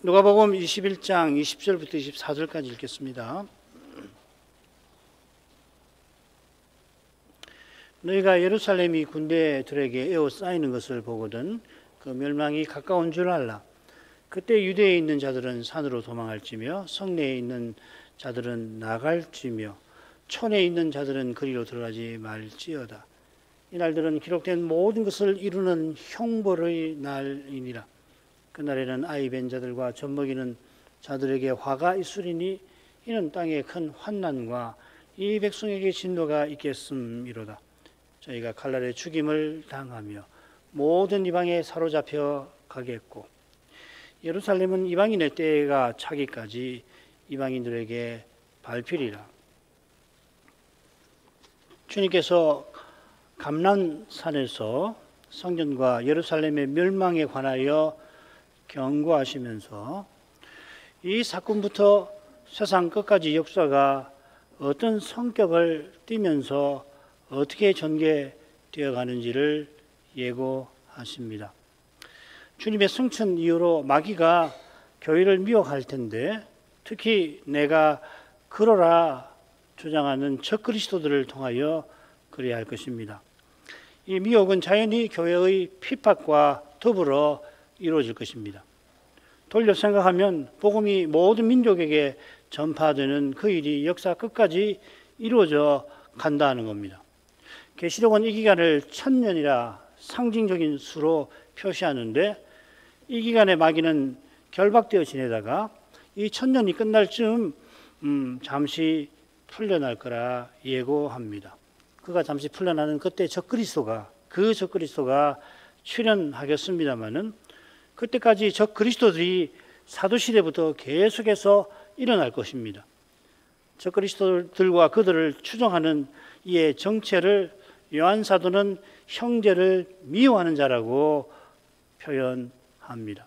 누가복음 21장 20절부터 24절까지 읽겠습니다. 너희가 예루살렘이 군대들에게 에워싸이는 것을 보거든 그 멸망이 가까운 줄 알라. 그때 유대에 있는 자들은 산으로 도망할지며 성내에 있는 자들은 나갈지며 촌에 있는 자들은 그리로 들어가지 말지어다. 이 날들은 기록된 모든 것을 이루는 형벌의 날이니라. 그날에는 아이 벤 자들과 젖먹이는 자들에게 화가 있으리니 이는 땅에 큰 환난과 이 백성에게 진노가 있겠음이로다. 저희가 칼날에 죽임을 당하며 모든 이방에 사로잡혀 가겠고 예루살렘은 이방인의 때가 차기까지 이방인들에게 밟히리라. 주님께서 감람산에서 성전과 예루살렘의 멸망에 관하여 경고하시면서 이 사건부터 세상 끝까지 역사가 어떤 성격을 띠면서 어떻게 전개되어 가는지를 예고하십니다. 주님의 승천 이후로 마귀가 교회를 미혹할 텐데 특히 내가 그러라 주장하는 적그리스도들을 통하여 그래야 할 것입니다. 이 미혹은 자연히 교회의 핍박과 더불어 이루어질 것입니다. 돌려 생각하면 복음이 모든 민족에게 전파되는 그 일이 역사 끝까지 이루어져 간다는 겁니다. 계시록은 이 기간을 1000년이라 상징적인 수로 표시하는데 이 기간에 마귀는 결박되어 지내다가 이 1000년이 끝날 즈음 잠시 풀려날 거라 예고합니다. 그가 잠시 풀려나는 그때 적그리스도가 출현하겠습니다마는 그때까지 적그리스도들이 사도시대부터 계속해서 일어날 것입니다. 적그리스도들과 그들을 추종하는 이의 정체를 요한사도는 형제를 미워하는 자라고 표현합니다.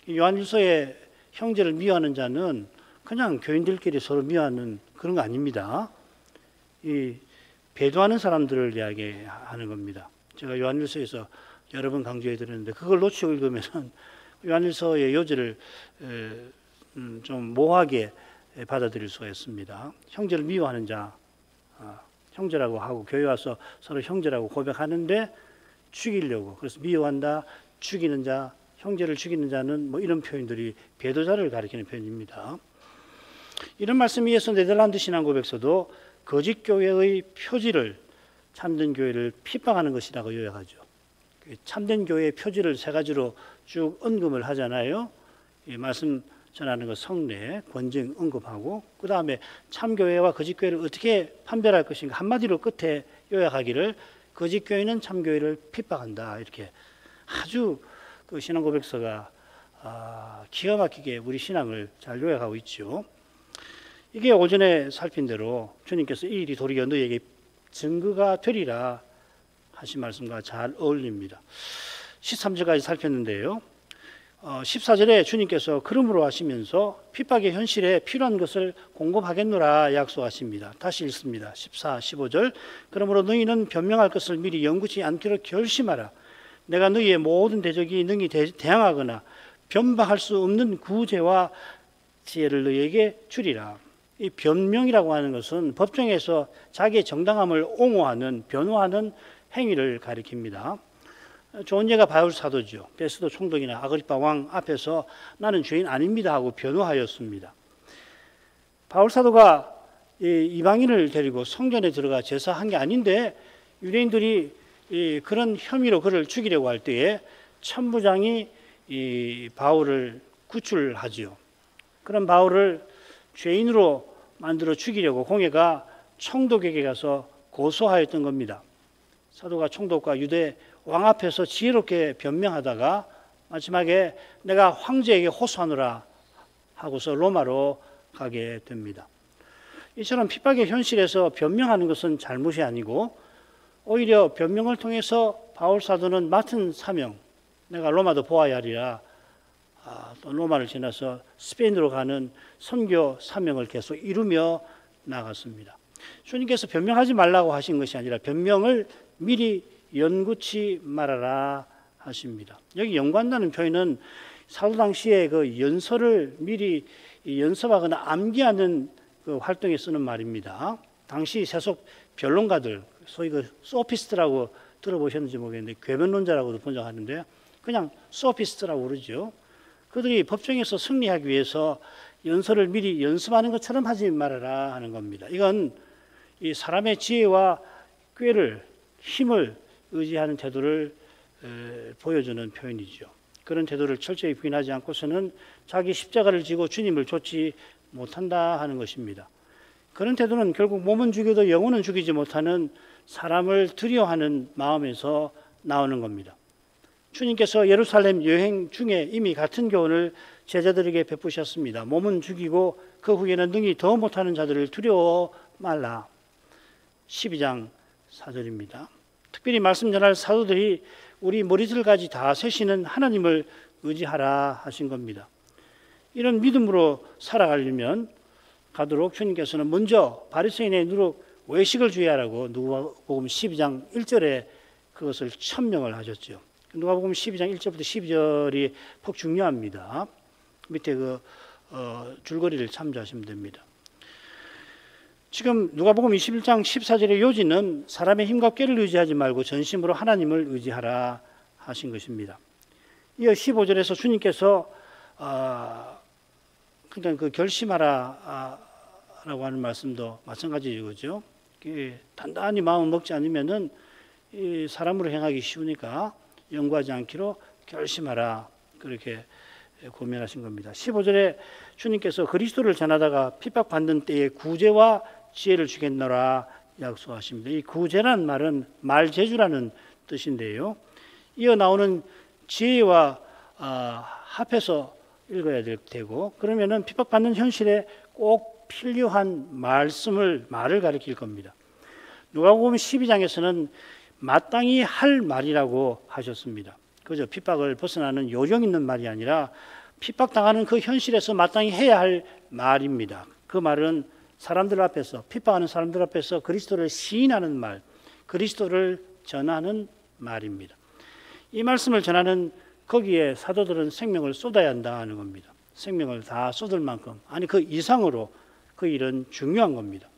요한일서의 형제를 미워하는 자는 그냥 교인들끼리 서로 미워하는 그런 거 아닙니다. 이 배도하는 사람들을 이야기하는 겁니다. 제가 요한일서에서 여러 번 강조해 드렸는데 그걸 놓치고 읽으면 요한일서의 요지를 좀 모호하게 받아들일 수가 있습니다. 형제를 미워하는 자, 형제라고 하고 교회 와서 서로 형제라고 고백하는데 죽이려고, 그래서 미워한다, 죽이는 자, 형제를 죽이는 자는 뭐 이런 표현들이 배도자를 가리키는 표현입니다. 이런 말씀 위에서 네덜란드 신앙고백서도 거짓 교회의 표지를 참된 교회를 핍박하는 것이라고 요약하죠. 참된 교회의 표지를 세 가지로 쭉 언급을 하잖아요. 이 말씀 전하는 것 성례, 권징 언급하고 그 다음에 참교회와 거짓교회를 어떻게 판별할 것인가 한마디로 끝에 요약하기를 거짓교회는 참교회를 핍박한다 이렇게 아주 그 신앙고백서가 기가 막히게 우리 신앙을 잘 요약하고 있죠. 이게 오전에 살핀 대로 주님께서 이 일이 도리어 너희에게 증거가 되리라 하신 말씀과 잘 어울립니다. 13절까지 살폈는데요. 14절에 주님께서 그러므로 하시면서 핍박의 현실에 필요한 것을 공급하겠노라 약속하십니다. 다시 읽습니다. 14, 15절 그러므로 너희는 변명할 것을 미리 연구치 않기로 결심하라. 내가 너희의 모든 대적이 능히 대항하거나 변방할 수 없는 구제와 지혜를 너희에게 주리라. 이 변명이라고 하는 것은 법정에서 자기의 정당함을 옹호하는 변호하는 행위를 가리킵니다. 좋은 예가 바울 사도죠. 베스도 총독이나 아그리파 왕 앞에서 나는 죄인 아닙니다 하고 변호하였습니다. 바울 사도가 이방인을 데리고 성전에 들어가 제사한 게 아닌데 유대인들이 그런 혐의로 그를 죽이려고 할 때에 천부장이 바울을 구출하지요. 그런 바울을 죄인으로 만들어 죽이려고 공회가 총독에게 가서 고소하였던 겁니다. 사도가 총독과 유대 왕 앞에서 지혜롭게 변명하다가 마지막에 내가 황제에게 호소하노라 하고서 로마로 가게 됩니다. 이처럼 핍박의 현실에서 변명하는 것은 잘못이 아니고 오히려 변명을 통해서 바울 사도는 맡은 사명, 내가 로마도 보아야 하리라, 또 로마를 지나서 스페인으로 가는 선교 사명을 계속 이루며 나갔습니다. 주님께서 변명하지 말라고 하신 것이 아니라 변명을 미리 연구치 말아라 하십니다. 여기 연구한다는 표현은 사도 당시에 그 연설을 미리 연습하거나 암기하는 그 활동에 쓰는 말입니다. 당시 세속 변론가들, 소위 그 소피스트라고 들어보셨는지 모르겠는데 궤변론자라고도 번역하는데 그냥 소피스트라고 그러죠. 그들이 법정에서 승리하기 위해서 연설을 미리 연습하는 것처럼 하지 말아라 하는 겁니다. 이건 이 사람의 지혜와 꾀를, 힘을 의지하는 태도를 보여주는 표현이죠. 그런 태도를 철저히 부인하지 않고서는 자기 십자가를 지고 주님을 좇지 못한다 하는 것입니다. 그런 태도는 결국 몸은 죽여도 영혼은 죽이지 못하는 사람을 두려워하는 마음에서 나오는 겁니다. 주님께서 예루살렘 여행 중에 이미 같은 교훈을 제자들에게 베푸셨습니다. 몸은 죽이고 그 후에는 능히 더 못하는 자들을 두려워 말라. 12장 4절입니다. 특별히 말씀 전할 사도들이 우리 머리털까지 다 세시는 하나님을 의지하라 하신 겁니다. 이런 믿음으로 살아가려면 가도록 주님께서는 먼저 바리새인의 누룩 외식을 주의하라고 누가복음 12장 1절에 그것을 천명을 하셨죠. 누가복음 12장 1절부터 12절이 폭 중요합니다. 밑에 그 줄거리를 참조하시면 됩니다. 지금 누가복음 21장 14절의 요지는 사람의 힘과 꾀를 의지하지 말고 전심으로 하나님을 의지하라 하신 것입니다. 이어 15절에서 주님께서 그러니까 그 결심하라 라고 하는 말씀도 마찬가지죠. 단단히 마음을 먹지 않으면은 이 사람으로 행하기 쉬우니까 연구하지 않기로 결심하라 그렇게 고면하신 겁니다. 15절에 주님께서 그리스도를 전하다가 핍박받는 때에 구제와 지혜를 주겠노라 약속하십니다. 이 구제라는 말은 말제주라는 뜻인데요. 이어 나오는 지혜와 합해서 읽어야 될 테고 그러면은 핍박받는 현실에 꼭 필요한 말을 가리킬 겁니다. 누가복음 12장에서는 마땅히 할 말이라고 하셨습니다. 그저 핍박을 벗어나는 요령 있는 말이 아니라 핍박당하는 그 현실에서 마땅히 해야 할 말입니다. 그 말은 사람들 앞에서 핍박하는 사람들 앞에서 그리스도를 시인하는 말, 그리스도를 전하는 말입니다. 이 말씀을 전하는 거기에 사도들은 생명을 쏟아야 한다는 겁니다. 생명을 다 쏟을 만큼 아니 그 이상으로 그 일은 중요한 겁니다.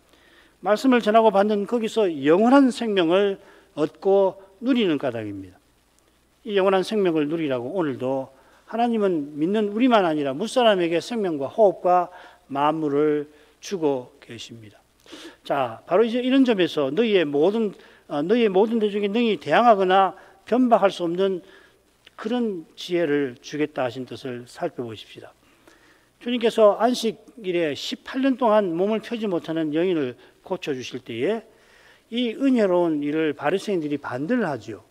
말씀을 전하고 받는 거기서 영원한 생명을 얻고 누리는 까닭입니다. 이 영원한 생명을 누리라고 오늘도 하나님은 믿는 우리만 아니라 무사람에게 생명과 호흡과 만물을 주고 계십니다. 자, 바로 이제 이런 점에서 너희의 모든 대적에 능히 대항하거나 변박할 수 없는 그런 지혜를 주겠다 하신 뜻을 살펴보십시다. 주님께서 안식일에 18년 동안 몸을 펴지 못하는 여인을 고쳐주실 때에 이 은혜로운 일을 바리새인들이 반대를 하지요.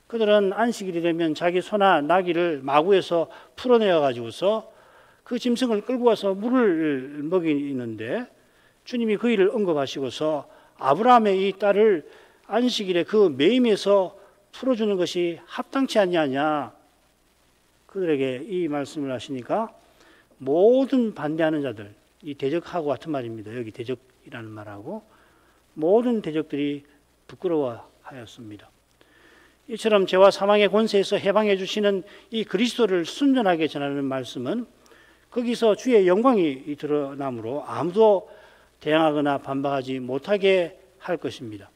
그들은 안식일이 되면 자기 소나 나귀를 마구에서 풀어내어 가지고서 그 짐승을 끌고 와서 물을 먹이는데 주님이 그 일을 언급하시고서 아브라함의 이 딸을 안식일에 그 매임에서 풀어주는 것이 합당치 않냐냐 그들에게 이 말씀을 하시니까 모든 반대하는 자들, 이 대적하고 같은 말입니다. 여기 대적이라는 말하고 모든 대적들이 부끄러워하였습니다. 이처럼 죄와 사망의 권세에서 해방해 주시는 이 그리스도를 순전하게 전하는 말씀은 거기서 주의 영광이 드러나므로 아무도 대항하거나 반박하지 못하게 할 것입니다.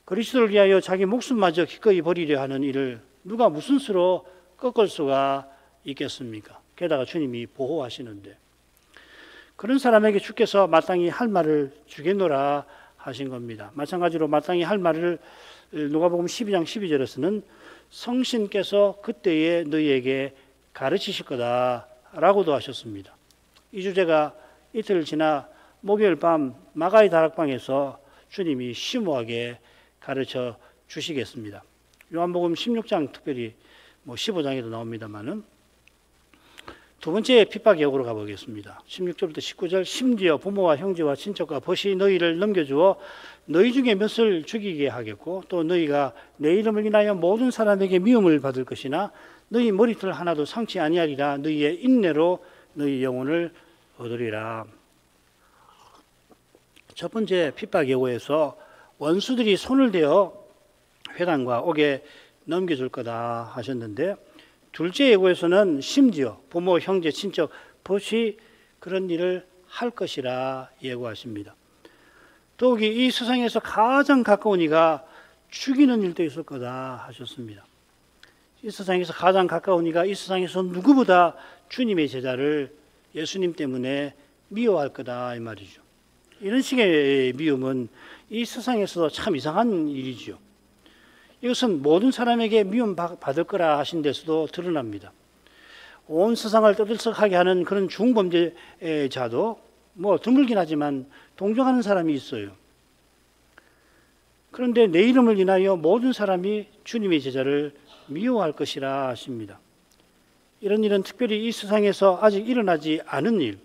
그리스도를 위하여 자기 목숨마저 기꺼이 버리려 하는 일을 누가 무슨 수로 꺾을 수가 있겠습니까? 게다가 주님이 보호하시는데 그런 사람에게 주께서 마땅히 할 말을 주겠노라 하신 겁니다. 마찬가지로 마땅히 할 말을 누가복음 12장 12절에서는 성신께서 그때에 너희에게 가르치실 거다 라고도 하셨습니다. 이 주제가 이틀 지나 목요일 밤 마가의 다락방에서 주님이 심오하게 가르쳐 주시겠습니다. 요한복음 16장 특별히 15장에도 나옵니다만은 두 번째 핍박 예고로 가보겠습니다. 16절부터 19절 심지어 부모와 형제와 친척과 벗이 너희를 넘겨주어 너희 중에 몇을 죽이게 하겠고 또 너희가 내 이름을 인하여 모든 사람에게 미움을 받을 것이나 너희 머리털 하나도 상치 아니하리라 너희의 인내로 너희 영혼을 얻으리라. 첫 번째 핍박 예고에서 원수들이 손을 대어 회당과 옥에 넘겨줄 거다 하셨는데 둘째 예고에서는 심지어 부모, 형제, 친척 벗이 그런 일을 할 것이라 예고하십니다. 더욱이 이 세상에서 가장 가까운 이가 죽이는 일도 있을 거다 하셨습니다. 이 세상에서 가장 가까운 이가 이 세상에서 누구보다 주님의 제자를 예수님 때문에 미워할 거다 이 말이죠. 이런 식의 미움은 이 세상에서도 참 이상한 일이죠. 이것은 모든 사람에게 미움 받을 거라 하신 데서도 드러납니다. 온 세상을 떠들썩하게 하는 그런 중범죄자도 뭐 드물긴 하지만 동정하는 사람이 있어요. 그런데 내 이름을 인하여 모든 사람이 주님의 제자를 미워할 것이라 하십니다. 이런 일은 특별히 이 세상에서 아직 일어나지 않은 일,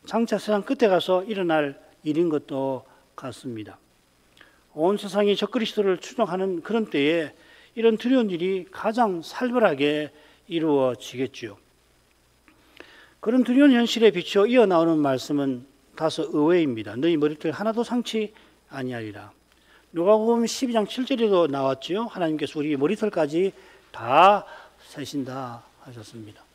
장차 세상 끝에 가서 일어날 일인 것도 같습니다. 온 세상이 적그리스도를 추종하는 그런 때에 이런 두려운 일이 가장 살벌하게 이루어지겠지요. 그런 두려운 현실에 비추어 이어나오는 말씀은 다소 의외입니다. 너희 머리털 하나도 상치 아니하리라. 누가복음 12장 7절에도 나왔지요. 하나님께서 우리 머리털까지 다 세신다 하셨습니다.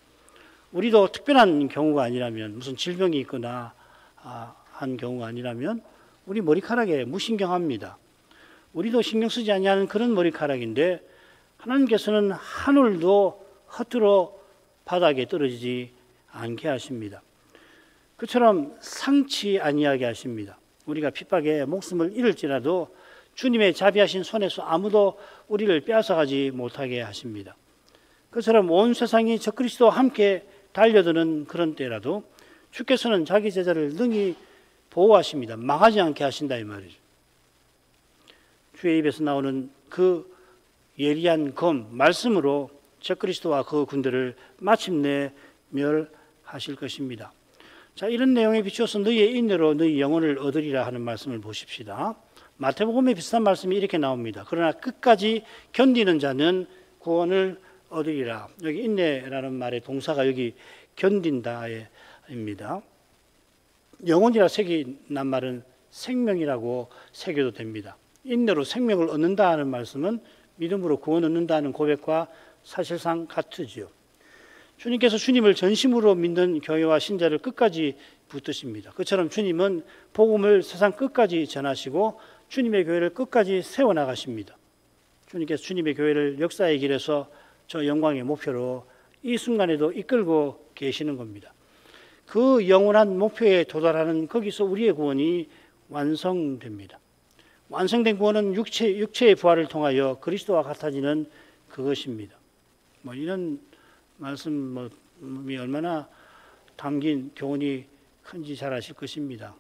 우리도 특별한 경우가 아니라면, 무슨 질병이 있거나 한 경우가 아니라면 우리 머리카락에 무신경합니다. 우리도 신경 쓰지 아니하는 그런 머리카락인데 하나님께서는 한 올도 허투루 바닥에 떨어지지 않게 하십니다. 그처럼 상치 아니하게 하십니다. 우리가 핍박에 목숨을 잃을지라도 주님의 자비하신 손에서 아무도 우리를 빼앗아가지 못하게 하십니다. 그처럼 온 세상이 적그리스도와 함께 달려드는 그런 때라도 주께서는 자기 제자를 능히 보호하십니다. 망하지 않게 하신다 이 말이죠. 주의 입에서 나오는 그 예리한 검, 말씀으로 적그리스도와 그 군대를 마침내 멸하실 것입니다. 자, 이런 내용에 비추어서 너희의 인내로 너희 영혼을 얻으리라 하는 말씀을 보십시다. 마태복음에 비슷한 말씀이 이렇게 나옵니다. 그러나 끝까지 견디는 자는 구원을 얻으리라. 여기 인내라는 말의 동사가 여기 견딘다입니다. 영혼이라 새기난 말은 생명이라고 새겨도 됩니다. 인내로 생명을 얻는다 하는 말씀은 믿음으로 구원 얻는다는 고백과 사실상 같으지요. 주님께서 주님을 전심으로 믿는 교회와 신자를 끝까지 붙드십니다. 그처럼 주님은 복음을 세상 끝까지 전하시고 주님의 교회를 끝까지 세워나가십니다. 주님께서 주님의 교회를 역사의 길에서 저 영광의 목표로 이 순간에도 이끌고 계시는 겁니다. 그 영원한 목표에 도달하는 거기서 우리의 구원이 완성됩니다. 완성된 구원은 육체의 부활을 통하여 그리스도와 같아지는 그것입니다. 이런 말씀이 얼마나 담긴 교훈이 큰지 잘 아실 것입니다.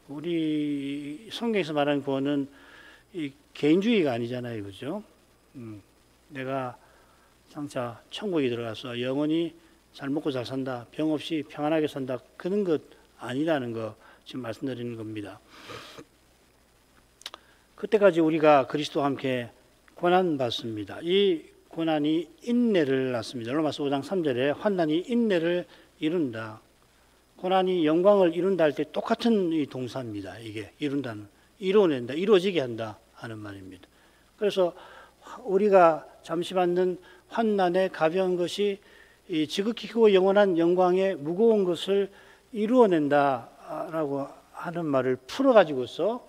우리 성경에서 말하는 구원은 이 개인주의가 아니잖아요, 그죠? 내가 장차 천국에 들어가서 영원히 잘 먹고 잘 산다, 병 없이 평안하게 산다, 그런 것 아니라는 거 지금 말씀드리는 겁니다. 그때까지 우리가 그리스도와 함께 고난 받습니다. 이 고난이 인내를 낳습니다. 로마서 5장 3절에 환난이 인내를 이룬다. 고난이 영광을 이룬다 할 때 똑같은 이 동사입니다. 이게 이룬다는, 이루어낸다, 이루어지게 한다 하는 말입니다. 그래서 우리가 잠시 받는 환난의 가벼운 것이 이 지극히 크고 영원한 영광의 무거운 것을 이루어낸다라고 하는 말을 풀어가지고서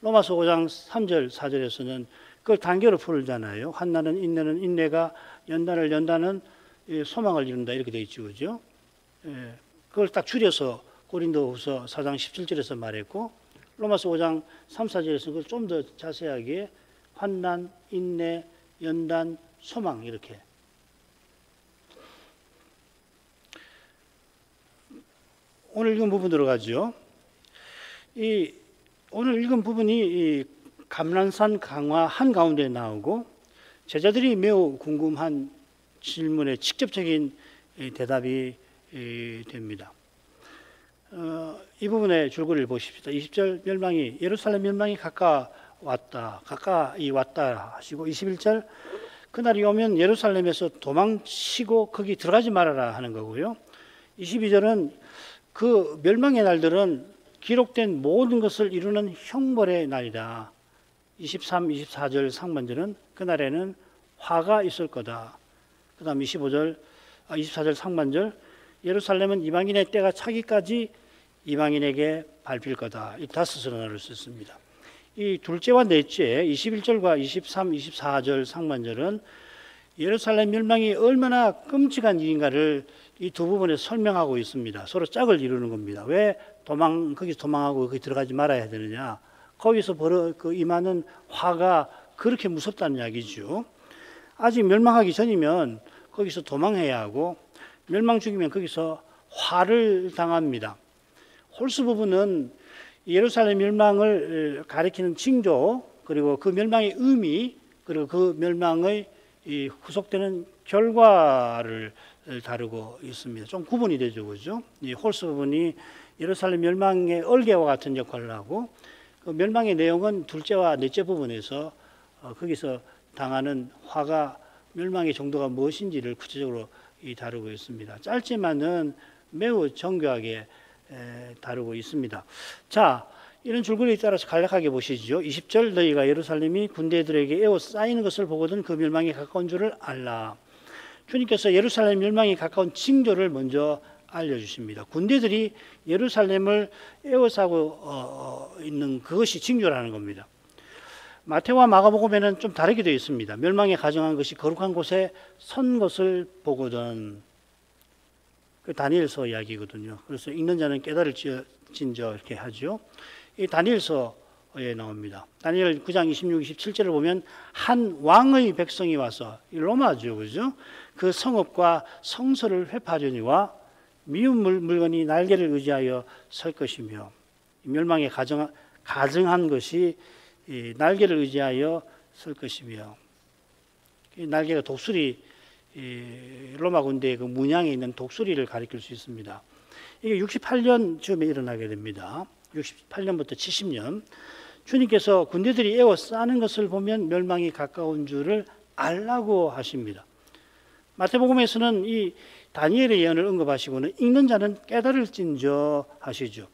로마서 5장 3절 4절에서는 그걸 단계로 풀잖아요. 환난은 인내는 인내가 연단은 소망을 이룬다 이렇게 되어 있죠, 그죠? 예, 그걸 딱 줄여서 고린도후서 4장 17절에서 말했고 로마서 5장 3, 4절에서 그걸 좀 더 자세하게 환난, 인내, 연단, 소망 이렇게. 오늘 읽은 부분 들어가죠. 이 오늘 읽은 부분이 이 감람산 강화 한가운데 나오고 제자들이 매우 궁금한 질문에 직접적인 대답이 됩니다. 이 부분의 줄거리를 보십시다. 20절 멸망이 예루살렘 멸망이 가까이 왔다 하시고 21절 그날이 오면 예루살렘에서 도망치고 거기 들어가지 말아라 하는 거고요. 22절은 그 멸망의 날들은 기록된 모든 것을 이루는 형벌의 날이다. 23, 24절 상반절은 그날에는 화가 있을 거다. 그 다음 24절 상반절, 예루살렘은 이방인의 때가 차기까지 이방인에게 밟힐 거다. 이 다섯으로 나눌 수 있습니다. 이 둘째와 넷째 21절과 23, 24절 상반절은 예루살렘 멸망이 얼마나 끔찍한 일인가를 이 두 부분에 설명하고 있습니다. 서로 짝을 이루는 겁니다. 왜 거기서 도망하고 거기 들어가지 말아야 되느냐. 거기서 임하는 화가 그렇게 무섭다는 이야기죠. 아직 멸망하기 전이면 거기서 도망해야 하고 멸망 중이면 거기서 화를 당합니다. 홀수 부분은 예루살렘 멸망을 가리키는 징조, 그리고 그 멸망의 의미, 그리고 그 멸망의 후속되는 결과를 다루고 있습니다. 좀 구분이 되죠, 그죠? 이 홀수 부분이 예루살렘 멸망의 얼개와 같은 역할을 하고, 그 멸망의 내용은 둘째와 넷째 부분에서 거기서 당하는 화가 멸망의 정도가 무엇인지를 구체적으로 다루고 있습니다. 짧지만은 매우 정교하게 다루고 있습니다. 자, 이런 줄거리에 따라서 간략하게 보시죠. 20절, 너희가 예루살렘이 군대들에게 에워싸이는 것을 보거든 그 멸망이 가까운 줄을 알라. 주님께서 예루살렘 멸망이 가까운 징조를 먼저 알려주십니다. 군대들이 예루살렘을 에워싸고 있는 그것이 징조라는 겁니다. 마태와 마가복음에는 좀 다르게 되어 있습니다. 멸망에 가정한 것이 거룩한 곳에 선 것을 보거든. 그 다니엘서 이야기거든요. 그래서 읽는 자는 깨달을 진저 이렇게 하죠. 이 다니엘서에 나옵니다. 다니엘 9장 26, 27절을 보면 한 왕의 백성이 와서 로마죠, 그죠? 그 성읍과 성소를 회파하려니와 미운 물건이 날개를 의지하여 설 것이며, 멸망에 가정한 것이 날개를 의지하여 설 것이며, 날개가 독수리, 로마 군대의 그 문양에 있는 독수리를 가리킬 수 있습니다. 이게 68년쯤에 일어나게 됩니다. 68년부터 70년. 주님께서 군대들이 에워싸는 것을 보면 멸망이 가까운 줄을 알라고 하십니다. 마태복음에서는 이 다니엘의 예언을 언급하시고는 읽는 자는 깨달을진저 하시죠.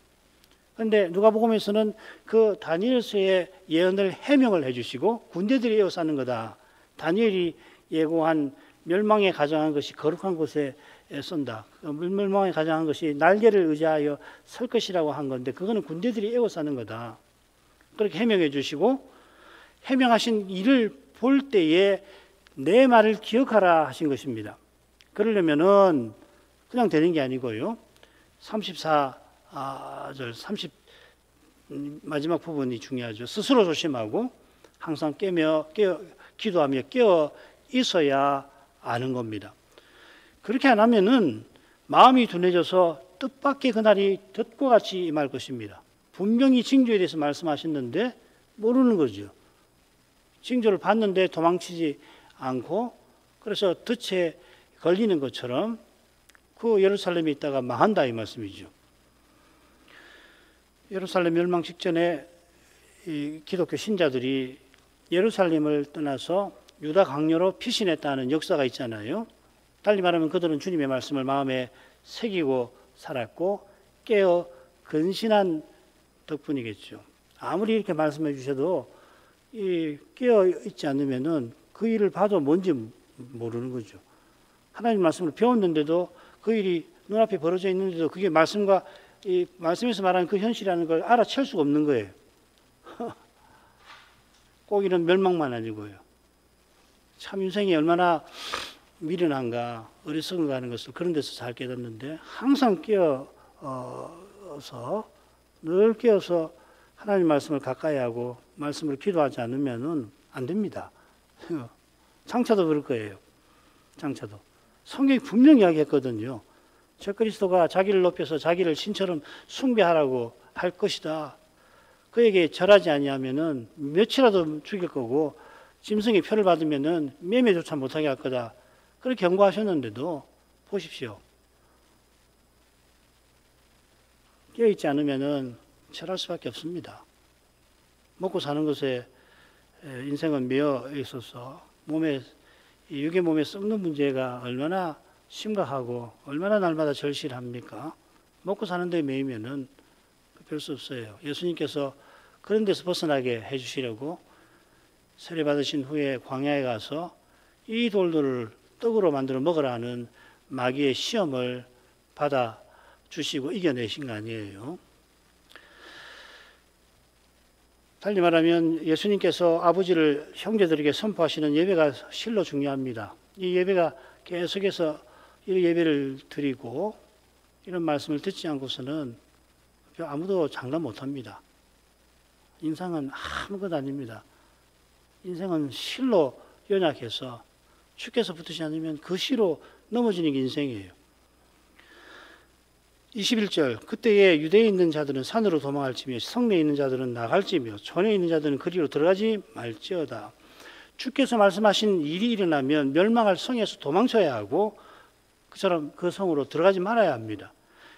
그런데 누가복음에서는 그 다니엘서의 예언을 해명을 해주시고 군대들이 에워싸는 거다. 다니엘이 예고한 멸망에 가정한 것이 거룩한 곳에 쏜다. 멸망에 가정한 것이 날개를 의지하여 설 것이라고 한 건데 그거는 군대들이 에워싸는 거다. 그렇게 해명해 주시고 해명하신 일을 볼 때에 내 말을 기억하라 하신 것입니다. 그러려면은 그냥 되는 게 아니고요. 34절, 마지막 부분이 중요하죠. 스스로 조심하고 항상 기도하며 깨어 있어야 아는 겁니다. 그렇게 안 하면은 마음이 둔해져서 뜻밖의 그날이 덫과 같이 임할 것입니다. 분명히 징조에 대해서 말씀하셨는데 모르는 거죠. 징조를 봤는데 도망치지 않고 그래서 덫에 걸리는 것처럼 그 예루살렘에 있다가 망한다 이 말씀이죠. 예루살렘 멸망 직전에 이 기독교 신자들이 예루살렘을 떠나서 유다 강요로 피신했다는 역사가 있잖아요. 달리 말하면 그들은 주님의 말씀을 마음에 새기고 살았고 깨어 근신한 덕분이겠죠. 아무리 이렇게 말씀해 주셔도 깨어 있지 않으면은 그 일을 봐도 뭔지 모르는 거죠. 하나님 말씀을 배웠는데도 그 일이 눈앞에 벌어져 있는데도 그게 말씀과 이 말씀에서 말하는 그 현실이라는 걸 알아챌 수가 없는 거예요. 꼭 이런 멸망만 아니고요. 참 인생이 얼마나 미련한가 어리석은가 하는 것을 그런 데서 잘 깨닫는데 항상 늘 깨어서 하나님 말씀을 가까이 하고 말씀을 기도하지 않으면 안 됩니다. 장차도 그럴 거예요. 장차도. 성경이 분명히 이야기했거든요. 적그리스도가 자기를 높여서 자기를 신처럼 숭배하라고 할 것이다. 그에게 절하지 아니하면은 며칠이라도 죽일 거고 짐승의 표를 받으면은 매매조차 못하게 할 거다. 그렇게 경고하셨는데도 보십시오. 깨어있지 않으면은 절할 수밖에 없습니다. 먹고 사는 것에 인생은 매여 있어서 육의 몸에 썩는 문제가 얼마나 심각하고 얼마나 날마다 절실합니까? 먹고 사는 데 매이면은 별 수 없어요. 예수님께서 그런 데서 벗어나게 해주시려고 세례 받으신 후에 광야에 가서 이 돌들을 떡으로 만들어 먹으라 하는 마귀의 시험을 받아 주시고 이겨내신 거 아니에요. 달리 말하면 예수님께서 아버지를 형제들에게 선포하시는 예배가 실로 중요합니다. 이 예배가 계속해서 이 예배를 드리고 이런 말씀을 듣지 않고서는 아무도 장담 못합니다. 인생은 아무것도 아닙니다. 인생은 실로 연약해서 주께서 붙으시지 않으면 그 시로 넘어지는 게 인생이에요. 21절 그때에 유대에 있는 자들은 산으로 도망할지며 성내에 있는 자들은 나갈지며 촌에 있는 자들은 그리로 들어가지 말지어다. 주께서 말씀하신 일이 일어나면 멸망할 성에서 도망쳐야 하고 그처럼 그 성으로 들어가지 말아야 합니다.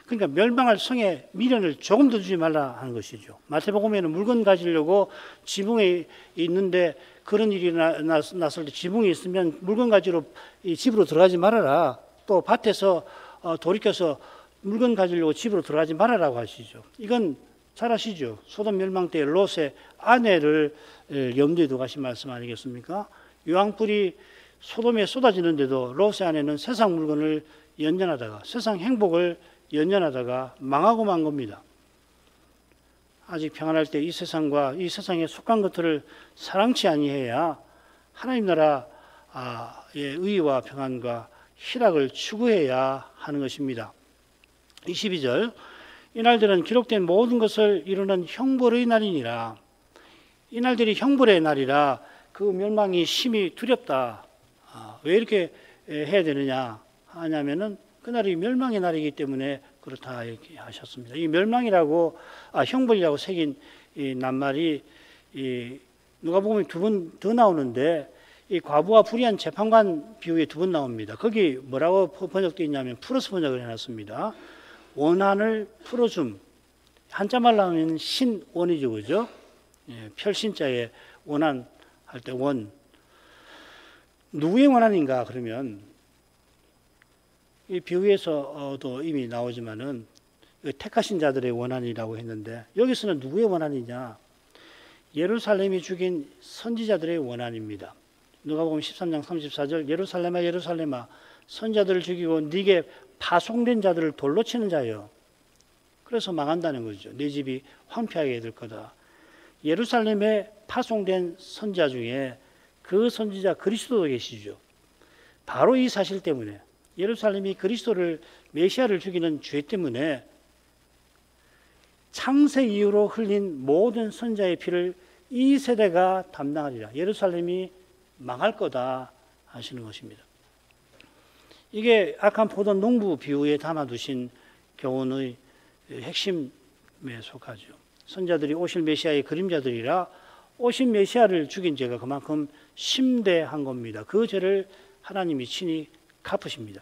그러니까 멸망할 성에 미련을 조금 더 주지 말라 하는 것이죠. 마태복음에는 물건 가지려고 지붕에 있는데 그런 일이 났을 때 지붕에 있으면 물건 가지러 이 집으로 들어가지 말아라. 또 밭에서 돌이켜서 물건 가지려고 집으로 들어가지 말아라고 하시죠. 이건 잘 아시죠. 소돔 멸망 때 롯의 아내를 염두에 두고 하신 말씀 아니겠습니까? 유황불이 소돔에 쏟아지는데도 롯의 아내는 세상 물건을 연연하다가 세상 행복을 연연하다가 망하고 만 겁니다. 아직 평안할 때 이 세상과 이 세상에 속한 것들을 사랑치 아니해야 하나님 나라의 의와 평안과 희락을 추구해야 하는 것입니다. 22절 이날들은 기록된 모든 것을 이루는 형벌의 날이니라. 이날들이 형벌의 날이라 그 멸망이 심히 두렵다. 왜 이렇게 해야 되느냐 하냐면은 그날이 멸망의 날이기 때문에 그렇다 이렇게 하셨습니다. 이 멸망이라고 형벌이라고 새긴 이 낱말이 누가복음에 2번 더 나오는데 이 과부와 불의한 재판관 비유에 2번 나옵니다. 거기 뭐라고 번역되어 있냐면 풀어서 번역을 해놨습니다. 원한을 풀어줌. 한자말로 하면 신원이죠, 그죠? 펼신자에 원한 할 때 원. 누구의 원한인가 그러면 이 비유에서도 이미 나오지만은 택하신 자들의 원한이라고 했는데 여기서는 누구의 원한이냐? 예루살렘이 죽인 선지자들의 원한입니다. 누가복음 13장 34절 예루살렘아 예루살렘아 선지자들을 죽이고 네게 파송된 자들을 돌로 치는 자여. 그래서 망한다는 거죠. 네 집이 황폐하게 될 거다. 예루살렘에 파송된 선지자 중에 그 선지자 그리스도도 계시죠. 바로 이 사실 때문에 예루살렘이 그리스도를 메시아를 죽이는 죄 때문에 창세 이후로 흘린 모든 선지자의 피를 이 세대가 담당하리라. 예루살렘이 망할 거다 하시는 것입니다. 이게 악한 포도 농부 비유에 담아두신 교훈의 핵심에 속하죠. 선지자들이 오실 메시아의 그림자들이라 오실 메시아를 죽인 죄가 그만큼 심대한 겁니다. 그 죄를 하나님이 친히 갚으십니다.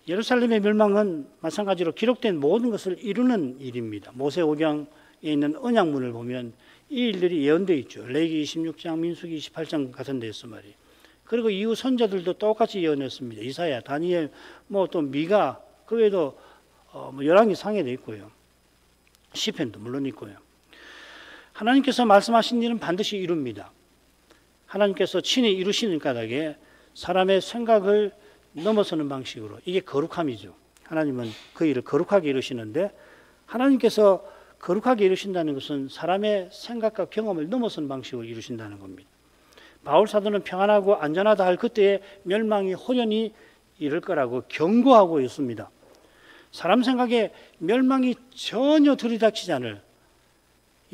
예루살렘의 멸망은 마찬가지로 기록된 모든 것을 이루는 일입니다. 모세오경에 있는 언약문을 보면 이 일들이 예언되어 있죠. 레위기 26장, 민수기 28장 같은 데서 말이에요. 그리고 이후 선자들도 똑같이 예언했습니다. 이사야, 다니엘, 또 미가, 그 외에도 열왕기 상에도 있고요. 시편도 물론 있고요. 하나님께서 말씀하신 일은 반드시 이룹니다. 하나님께서 친히 이루시는 까닭에 사람의 생각을 넘어서는 방식으로, 이게 거룩함이죠. 하나님은 그 일을 거룩하게 이루시는데 하나님께서 거룩하게 이루신다는 것은 사람의 생각과 경험을 넘어서는 방식으로 이루신다는 겁니다. 바울 사도는 평안하고 안전하다 할 그때의 멸망이 호련히 이를 거라고 경고하고 있습니다. 사람 생각에 멸망이 전혀 들이닥치지 않을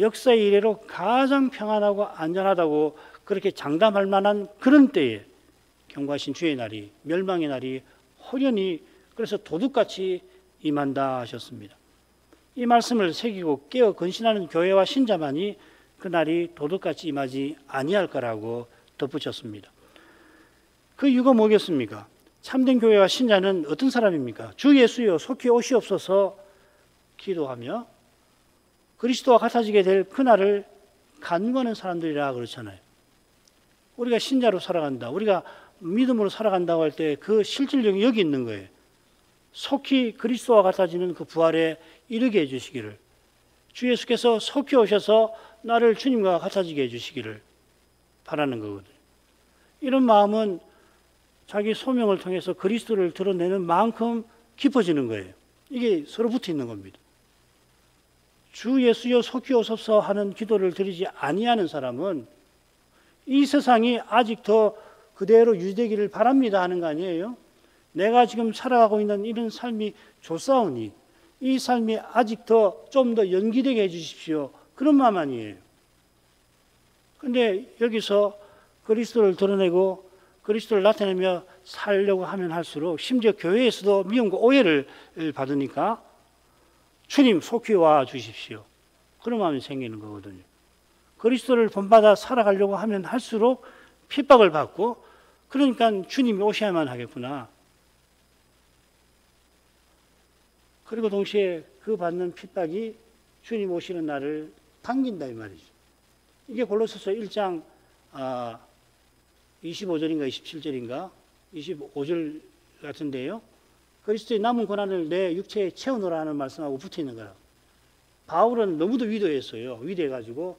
역사의 이래로 가장 평안하고 안전하다고 그렇게 장담할 만한 그런 때에 경고하신 주의 날이, 멸망의 날이 호련히, 그래서 도둑같이 임한다 하셨습니다. 이 말씀을 새기고 깨어 근신하는 교회와 신자만이 그 날이 도둑같이 임하지 아니할 거라고 덧붙였습니다. 그 이유가 뭐겠습니까? 참된 교회와 신자는 어떤 사람입니까? 주 예수여 속히 오시옵소서 기도하며 그리스도와 같아지게 될 그날을 간구하는 사람들이라 그렇잖아요. 우리가 신자로 살아간다, 우리가 믿음으로 살아간다고 할 때 그 실질력이 여기 있는 거예요. 속히 그리스도와 같아지는 그 부활에 이르게 해주시기를, 주 예수께서 속히 오셔서 나를 주님과 같아지게 해주시기를 바라는 거거든요. 이런 마음은 자기 소명을 통해서 그리스도를 드러내는 만큼 깊어지는 거예요. 이게 서로 붙어 있는 겁니다. 주 예수여 속히 오소서 하는 기도를 드리지 아니하는 사람은 이 세상이 아직 더 그대로 유지되기를 바랍니다 하는 거 아니에요? 내가 지금 살아가고 있는 이런 삶이 좋사오니 이 삶이 아직 더 좀 더 연기되게 해주십시오. 그런 마음 아니에요. 근데 여기서 그리스도를 드러내고 그리스도를 나타내며 살려고 하면 할수록 심지어 교회에서도 미움과 오해를 받으니까 주님 속히 와 주십시오. 그런 마음이 생기는 거거든요. 그리스도를 본받아 살아가려고 하면 할수록 핍박을 받고 그러니까 주님이 오셔야만 하겠구나. 그리고 동시에 그 받는 핍박이 주님 오시는 날을 당긴다 이 말이죠. 이게 골로새서 1장 25절인가 27절인가 25절 같은데요. 그리스도의 남은 고난을 내 육체에 채우노라 하는 말씀하고 붙어 있는 거라. 바울은 너무도 위대했어요. 위대해가지고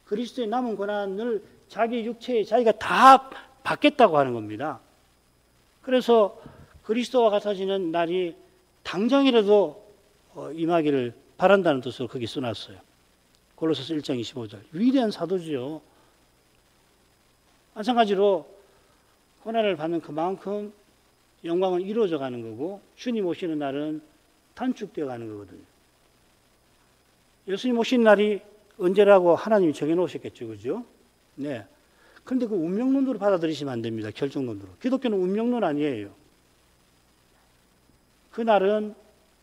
그리스도의 남은 고난을 자기 육체에 자기가 다 받겠다고 하는 겁니다. 그래서 그리스도와 같아지는 날이 당장이라도 임하기를 바란다는 뜻으로 거기 써놨어요. 골로새서 1장 25절. 위대한 사도죠. 마찬가지로 고난을 받는 그만큼 영광은 이루어져 가는 거고 주님 오시는 날은 단축되어 가는 거거든요. 예수님 오시는 날이 언제라고 하나님이 정해놓으셨겠죠. 그죠? 네. 그런데 그 운명론으로 받아들이시면 안 됩니다. 결정론으로. 기독교는 운명론 아니에요. 그날은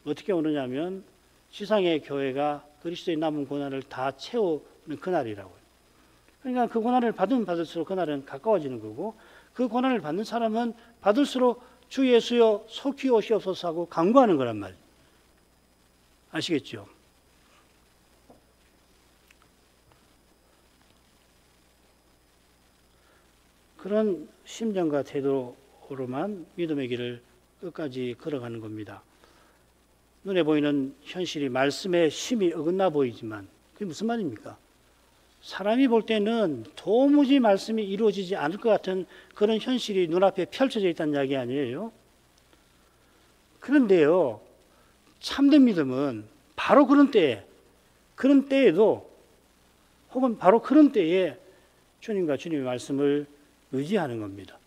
어떻게 오느냐면 지상의 교회가 그리스도의 남은 고난을 다 채우는 그날이라고요. 그러니까 그 고난을 받으면 받을수록 그날은 가까워지는 거고 그 고난을 받는 사람은 받을수록 주 예수여 속히 오시옵소서 하고 간구하는 거란 말이에요. 아시겠죠? 그런 심정과 태도로만 믿음의 길을 끝까지 걸어가는 겁니다. 눈에 보이는 현실이 말씀에 심히 어긋나 보이지만 그게 무슨 말입니까? 사람이 볼 때는 도무지 말씀이 이루어지지 않을 것 같은 그런 현실이 눈앞에 펼쳐져 있다는 이야기 아니에요? 그런데요, 참된 믿음은 바로 그런 때에도 혹은 바로 그런 때에 주님과 주님의 말씀을 의지하는 겁니다.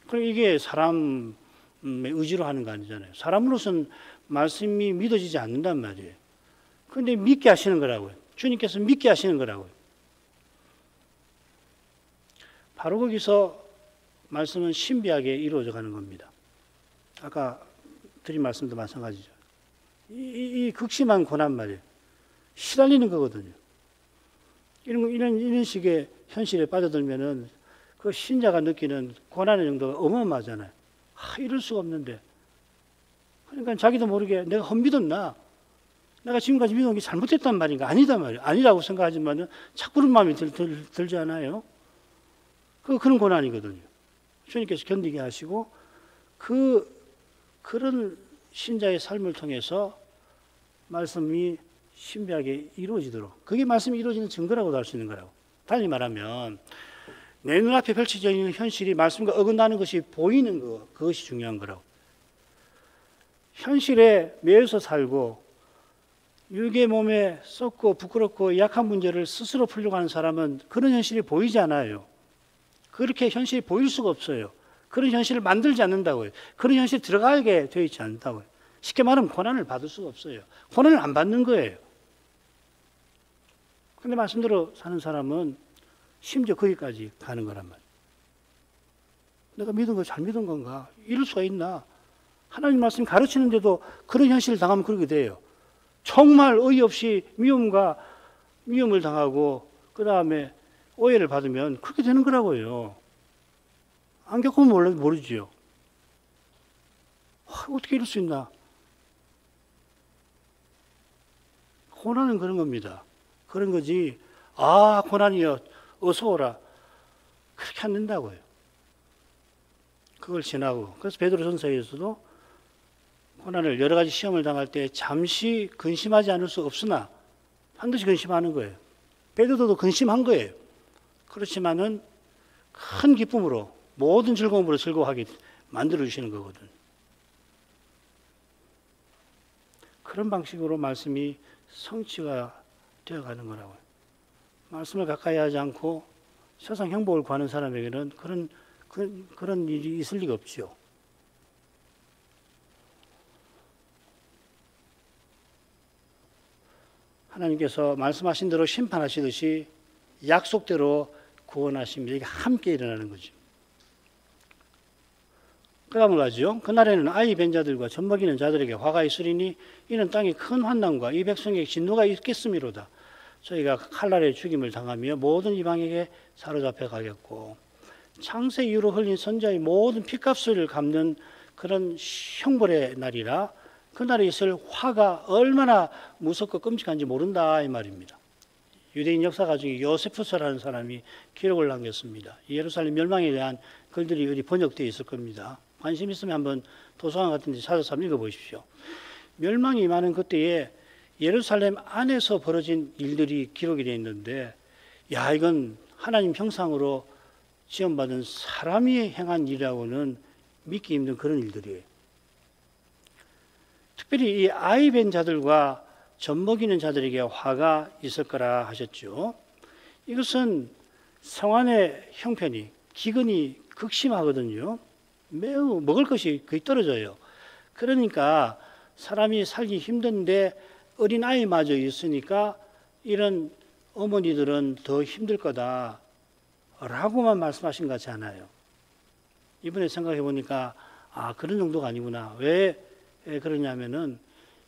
그럼 이게 사람의 의지로 하는 거 아니잖아요. 사람으로서는 말씀이 믿어지지 않는단 말이에요. 그런데 믿게 하시는 거라고요. 주님께서 믿게 하시는 거라고요. 바로 거기서 말씀은 신비하게 이루어져 가는 겁니다. 아까 드린 말씀도 마찬가지죠. 이 극심한 고난 말이에요. 시달리는 거거든요. 이런 식의 현실에 빠져들면은 그 신자가 느끼는 고난의 정도가 어마어마하잖아요. 이럴 수가 없는데. 그러니까 자기도 모르게 내가 헛믿었나? 내가 지금까지 믿은 게 잘못했단 말인가? 아니다 말이에요. 아니라고 생각하지만 자꾸 그런 마음이 들지 않아요? 그런 고난이거든요. 주님께서 견디게 하시고 그런 신자의 삶을 통해서 말씀이 신비하게 이루어지도록 그게 말씀이 이루어지는 증거라고도 할 수 있는 거라고. 달리 말하면 내 눈앞에 펼쳐져 있는 현실이 말씀과 어긋나는 것이 보이는 거, 그것이 중요한 거라고. 현실에 매여서 살고 육의 몸에 썩고 부끄럽고 약한 문제를 스스로 풀려고 하는 사람은 그런 현실이 보이지 않아요. 그렇게 현실이 보일 수가 없어요. 그런 현실을 만들지 않는다고요. 그런 현실에 들어가게 되어 있지 않다고요. 쉽게 말하면 고난을 받을 수가 없어요. 고난을 안 받는 거예요. 그런데 말씀대로 사는 사람은 심지어 거기까지 가는 거란 말이에요. 내가 믿은 거 잘 믿은 건가? 이럴 수가 있나? 하나님 말씀 가르치는데도 그런 현실을 당하면 그렇게 돼요. 정말 어이없이 미움을 당하고 그 다음에 오해를 받으면 그렇게 되는 거라고요. 안 겪으면 모르지요. 어떻게 이럴 수 있나? 고난은 그런 겁니다. 그런 거지. 고난이여 어서 오라. 그렇게 안 된다고요. 그걸 지나고. 그래서 베드로전서에서도 고난을 여러 가지 시험을 당할 때 잠시 근심하지 않을 수 없으나 반드시 근심하는 거예요. 베드로도 근심한 거예요. 그렇지만은 큰 기쁨으로 모든 즐거움으로 즐거워하게 만들어 주시는 거거든. 그런 방식으로 말씀이 성취가 되어가는 거라고요. 말씀을 가까이 하지 않고 세상 행복을 구하는 사람에게는 그런 일이 있을 리가 없지요. 하나님께서 말씀하신 대로 심판하시듯이 약속대로 구원하십니다. 이게 함께 일어나는 거죠. 그 다음으로 가죠. 그날에는 아이 벤 자들과 젖먹이는 자들에게 화가 있으리니 이는 땅에 큰 환난과 이 백성에게 진노가 있겠음이로다. 저희가 칼날의 죽임을 당하며 모든 이방에게 사로잡혀 가겠고 창세 이후로 흘린 선자의 모든 핏값을 갚는 그런 형벌의 날이라 그날에 있을 화가 얼마나 무섭고 끔찍한지 모른다 이 말입니다. 유대인 역사가 중에 요세푸스라는 사람이 기록을 남겼습니다. 예루살렘 멸망에 대한 글들이 어디 번역되어 있을 겁니다. 관심 있으면 한번 도서관 같은 데 찾아서 한번 읽어보십시오. 멸망이 임하는 그때에 예루살렘 안에서 벌어진 일들이 기록이 되어 있는데 야 이건 하나님 형상으로 지원받은 사람이 행한 일이라고는 믿기 힘든 그런 일들이에요. 특별히 이 아이 벤 자들과 젖먹이는 자들에게 화가 있을 거라 하셨죠. 이것은 성안의 형편이 기근이 극심하거든요. 매우 먹을 것이 거의 떨어져요. 그러니까 사람이 살기 힘든데 어린아이마저 있으니까 이런 어머니들은 더 힘들 거다 라고만 말씀하신 것 같지 않아요. 이번에 생각해 보니까 그런 정도가 아니구나. 왜 그러냐면은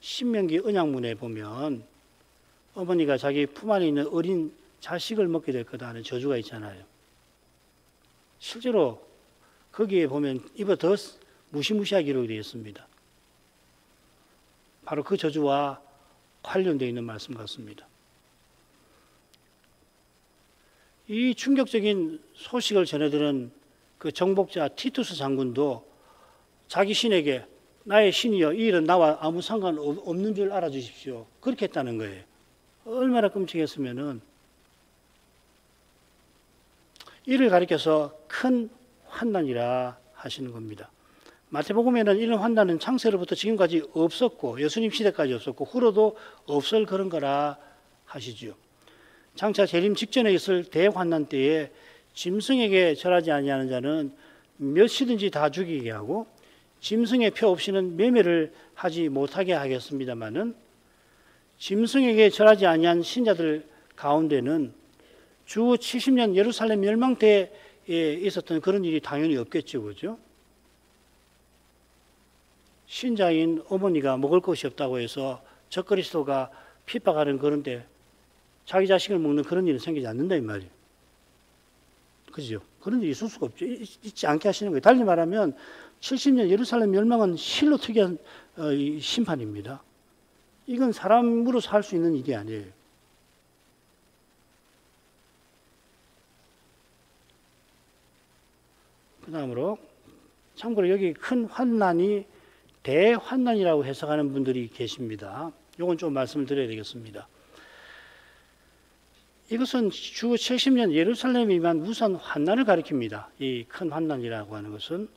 신명기 언약문에 보면 어머니가 자기 품 안에 있는 어린 자식을 먹게 될 거다 하는 저주가 있잖아요. 실제로 거기에 보면 이보다 더 무시무시하게 기록이 되어 있습니다. 바로 그 저주와 관련되어 있는 말씀 같습니다. 이 충격적인 소식을 전해들은 그 정복자 티투스 장군도 자기 신에게 나의 신이여 이 일은 나와 아무 상관없는 줄 알아주십시오. 그렇게 했다는 거예요. 얼마나 끔찍했으면은 이를 가리켜서 큰 환난이라 하시는 겁니다. 마태복음에는 이런 환난은 창세로부터 지금까지 없었고 예수님 시대까지 없었고 후로도 없을 그런 거라 하시죠. 장차 재림 직전에 있을 대환난 때에 짐승에게 절하지 아니하는 자는 몇이든지 다 죽이게 하고 짐승의 표 없이는 매매를 하지 못하게 하겠습니다마는 짐승에게 절하지 아니한 신자들 가운데는 주 70년 예루살렘 멸망 때에 있었던 그런 일이 당연히 없겠죠, 그죠? 신자인 어머니가 먹을 것이 없다고 해서 적그리스도가 핍박하는 그런데 자기 자식을 먹는 그런 일은 생기지 않는다 이 말이에요. 그죠? 그런 일이 있을 수가 없죠. 있지 않게 하시는 거예요. 달리 말하면 70년 예루살렘 멸망은 실로 특이한 심판입니다. 이건 사람으로서 할 수 있는 일이 아니에요. 그 다음으로 참고로 여기 큰 환난이 대환난이라고 해석하는 분들이 계십니다. 이건 좀 말씀을 드려야 되겠습니다. 이것은 주 70년 예루살렘에 임한 무수한 환난을 가리킵니다. 이 큰 환난이라고 하는 것은.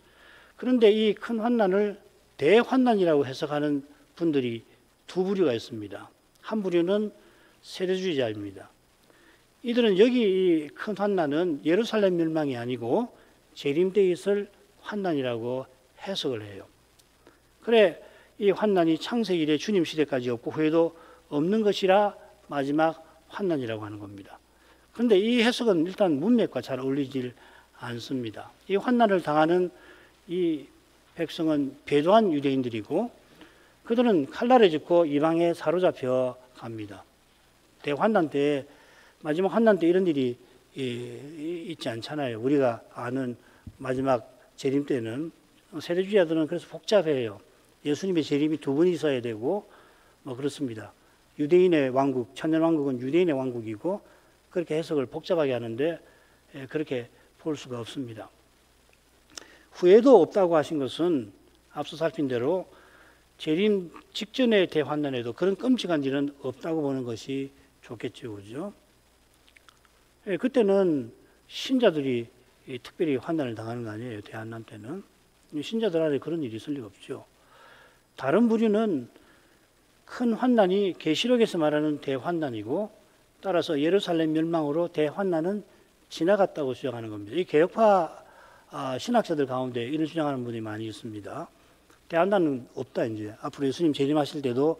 그런데 이 큰 환난을 대환난이라고 해석하는 분들이 두 부류가 있습니다. 한 부류는 세대주의자입니다. 이들은 여기 이 큰 환난은 예루살렘 멸망이 아니고 재림 때 있을 환난이라고 해석을 해요. 그래 이 환난이 창세기 이래 주님 시대까지 없고 후에도 없는 것이라 마지막 환난이라고 하는 겁니다. 그런데 이 해석은 일단 문맥과 잘 어울리질 않습니다. 이 환난을 당하는 이 백성은 배도한 유대인들이고 그들은 칼날에 짚고 이방에 사로잡혀 갑니다. 대환난 때 마지막 환난 때 이런 일이 있지 않잖아요. 우리가 아는 마지막 재림 때는 세대주의자들은 그래서 복잡해요. 예수님의 재림이 두 번 있어야 되고 뭐 그렇습니다. 유대인의 왕국, 천년왕국은 유대인의 왕국이고 그렇게 해석을 복잡하게 하는데 그렇게 볼 수가 없습니다. 후에도 없다고 하신 것은 앞서 살핀 대로 재림 직전의 대환난에도 그런 끔찍한 일은 없다고 보는 것이 좋겠죠, 그죠? 그때는 신자들이 특별히 환난을 당하는 거 아니에요. 대환난 때는. 신자들 안에 그런 일이 있을 리가 없죠. 다른 부류는 큰 환난이 계시록에서 말하는 대환난이고 따라서 예루살렘 멸망으로 대환난은 지나갔다고 주장하는 겁니다. 이 개혁파 신학자들 가운데 이런 주장하는 분이 많이 있습니다. 대환난은 없다 이제. 앞으로 예수님 재림하실 때도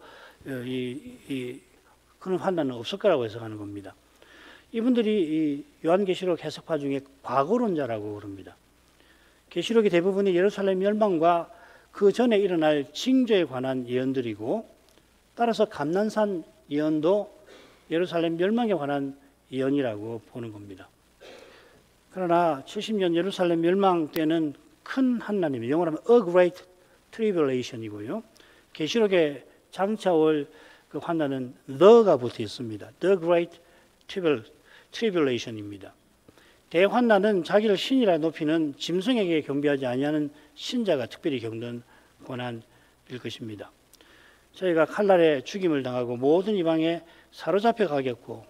그런 환난은 없을 거라고 해석하는 겁니다. 이분들이 이 요한계시록 해석파 중에 과거론자라고 그럽니다. 계시록의 대부분이 예루살렘 멸망과 그 전에 일어날 징조에 관한 예언들이고 따라서 감난산 예언도 예루살렘 멸망에 관한 예언이라고 보는 겁니다. 그러나 70년 예루살렘 멸망 때는 큰 환난입니다. 영어로 하면 A Great Tribulation이고요. 계시록에 장차올 그 환난은 the가 붙어 있습니다. The Great Tribulation입니다. 대환난은 자기를 신이라 높이는 짐승에게 경배하지 아니하는 신자가 특별히 겪는 고난일 것입니다. 저희가 칼날에 죽임을 당하고 모든 이방에 사로잡혀 가겠고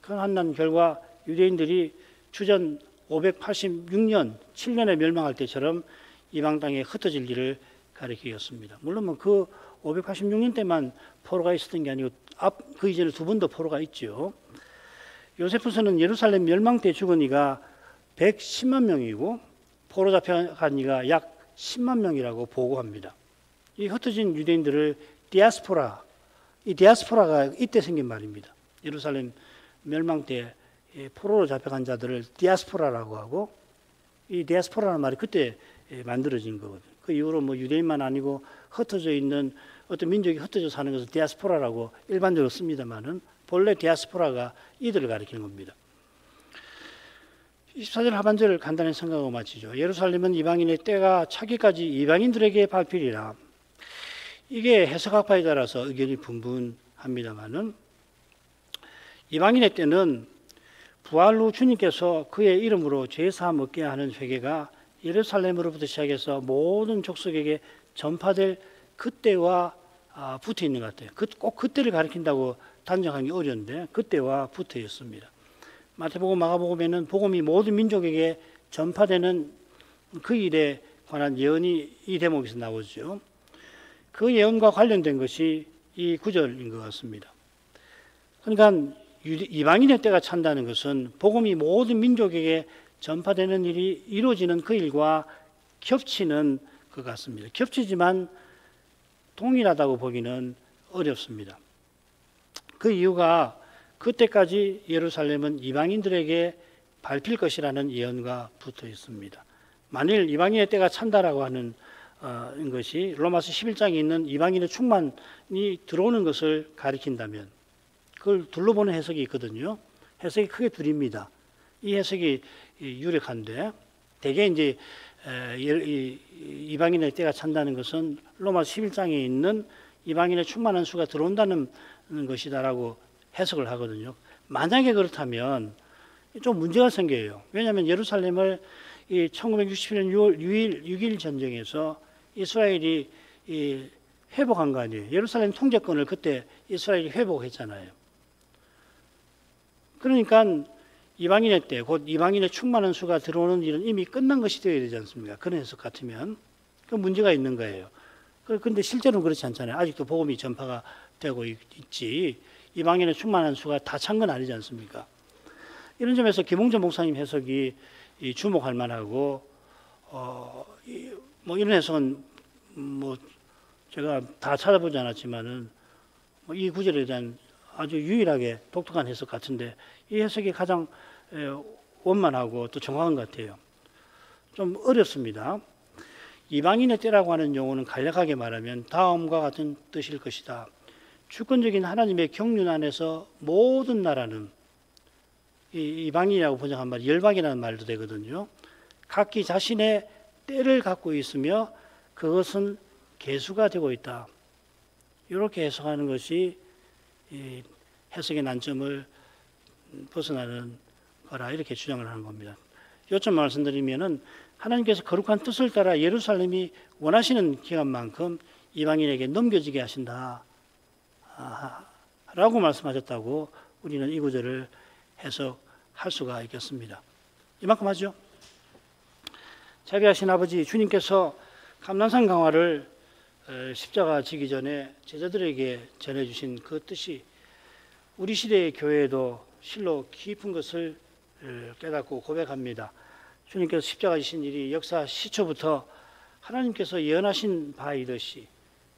그 환난 결과 유대인들이 주전 586년 7년에 멸망할 때처럼 이방 땅에 흩어질 일을 가리키겠습니다. 물론 그 586년 때만 포로가 있었던 게 아니고 그 이전에 두 번 더 포로가 있죠. 요세푸스는 예루살렘 멸망 때 죽은 이가 110만 명이고 포로 잡혀간 이가 약 10만 명이라고 보고합니다. 이 흩어진 유대인들을 디아스포라, 이 디아스포라가 이때 생긴 말입니다. 예루살렘 멸망 때 포로로 잡혀간 자들을 디아스포라라고 하고 이 디아스포라라는 말이 그때 만들어진 거거든요. 그 이후로 뭐 유대인만 아니고 흩어져 있는 어떤 민족이 흩어져 사는 것을 디아스포라라고 일반적으로 씁니다만은 본래 디아스포라가 이들을 가리키는 겁니다. 24절 하반절을 간단히 생각하고 마치죠. 예루살렘은 이방인의 때가 차기까지 이방인들에게 밟히리라. 이게 해석학파에 따라서 의견이 분분합니다만은 이방인의 때는 부활 후 주님께서 그의 이름으로 죄사함 얻게 하는 회개가 예루살렘으로부터 시작해서 모든 족속에게 전파될 그때와 붙어 있는 것 같아요. 꼭 그때를 가리킨다고 단정하기 어려운데 그때와 붙어 있습니다. 마태복음, 마가복음에는 복음이 모든 민족에게 전파되는 그 일에 관한 예언이 이 대목에서 나오죠. 그 예언과 관련된 것이 이 구절인 것 같습니다. 그러니까 이방인의 때가 찬다는 것은 복음이 모든 민족에게 전파되는 일이 이루어지는 그 일과 겹치는 것 같습니다. 겹치지만 동일하다고 보기는 어렵습니다. 그 이유가 그때까지 예루살렘은 이방인들에게 밟힐 것이라는 예언과 붙어 있습니다. 만일 이방인의 때가 찬다라고 하는 것이 로마서 11장에 있는 이방인의 충만이 들어오는 것을 가리킨다면 그걸 둘러보는 해석이 있거든요. 해석이 크게 둘입니다. 이 해석이 유력한데 대개 이제 이방인의 때가 찬다는 것은 로마서 11장에 있는 이방인의 충만한 수가 들어온다는 것이다라고 해석을 하거든요. 만약에 그렇다면 좀 문제가 생겨요. 왜냐하면 예루살렘을 1967년 6월 6일 전쟁에서 이스라엘이 회복한 거 아니에요. 예루살렘 통제권을 그때 이스라엘이 회복했잖아요. 그러니까 이방인의 때, 곧 이방인의 충만한 수가 들어오는 일은 이미 끝난 것이 되어야 되지 않습니까? 그런 해석 같으면. 그 문제가 있는 거예요. 그런데 실제로는 그렇지 않잖아요. 아직도 복음이 전파가 되고 있지. 이방인의 충만한 수가 다 찬 건 아니지 않습니까? 이런 점에서 김홍전 목사님 해석이 주목할 만하고, 뭐 이런 해석은 뭐 제가 다 찾아보지 않았지만은 이 구절에 대한 아주 유일하게 독특한 해석 같은데 이 해석이 가장 원만하고 또 정확한 것 같아요. 좀 어렵습니다. 이방인의 때라고 하는 용어는 간략하게 말하면 다음과 같은 뜻일 것이다. 주권적인 하나님의 경륜 안에서 모든 나라는 이방인이라고 번역한 말, 열방이라는 말도 되거든요. 각기 자신의 때를 갖고 있으며 그것은 계수가 되고 있다. 이렇게 해석하는 것이 해석의 난점을 벗어나는 거라 이렇게 주장을 하는 겁니다. 요점 말씀드리면은 하나님께서 거룩한 뜻을 따라 예루살렘이 원하시는 기간만큼 이방인에게 넘겨지게 하신다 라고 말씀하셨다고 우리는 이 구절을 해석할 수가 있겠습니다. 이만큼 하죠. 자비하신 아버지 주님께서 감난산 강화를 십자가 지기 전에 제자들에게 전해주신 그 뜻이 우리 시대의 교회에도 실로 깊은 것을 깨닫고 고백합니다. 주님께서 십자가 지신 일이 역사 시초부터 하나님께서 예언하신 바이듯이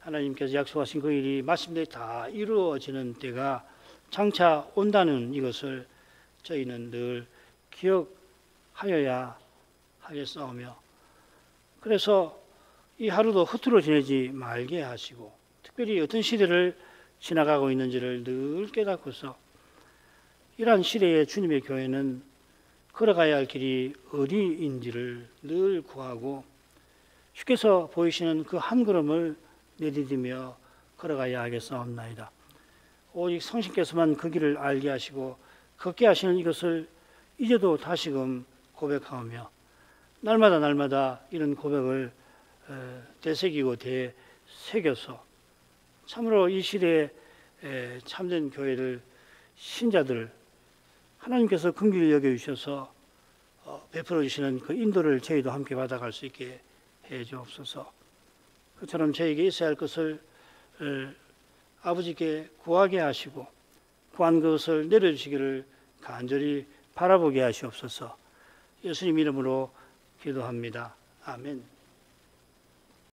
하나님께서 약속하신 그 일이 마침내 다 이루어지는 때가 장차 온다는 이것을 저희는 늘 기억하여야 하겠사오며, 그래서 이 하루도 허투루 지내지 말게 하시고 특별히 어떤 시대를 지나가고 있는지를 늘 깨닫고서 이러한 시대의 주님의 교회는 걸어가야 할 길이 어디인지를 늘 구하고 주께서 보이시는 그 한 걸음을 내디디며 걸어가야 하겠사옵나이다. 오직 성신께서만 그 길을 알게 하시고 걷게 하시는 이것을 이제도 다시금 고백하오며 날마다 이런 고백을 되새기고 되새겨서 참으로 이 시대에 참된 교회를 신자들 하나님께서 긍휼히 여겨주셔서 베풀어 주시는 그 인도를 저희도 함께 받아갈 수 있게 해 주옵소서. 그처럼 저에게 있어야 할 것을 아버지께 구하게 하시고 구한 것을 내려주시기를 간절히 바라보게 하시옵소서. 예수님 이름으로 기도합니다. 아멘.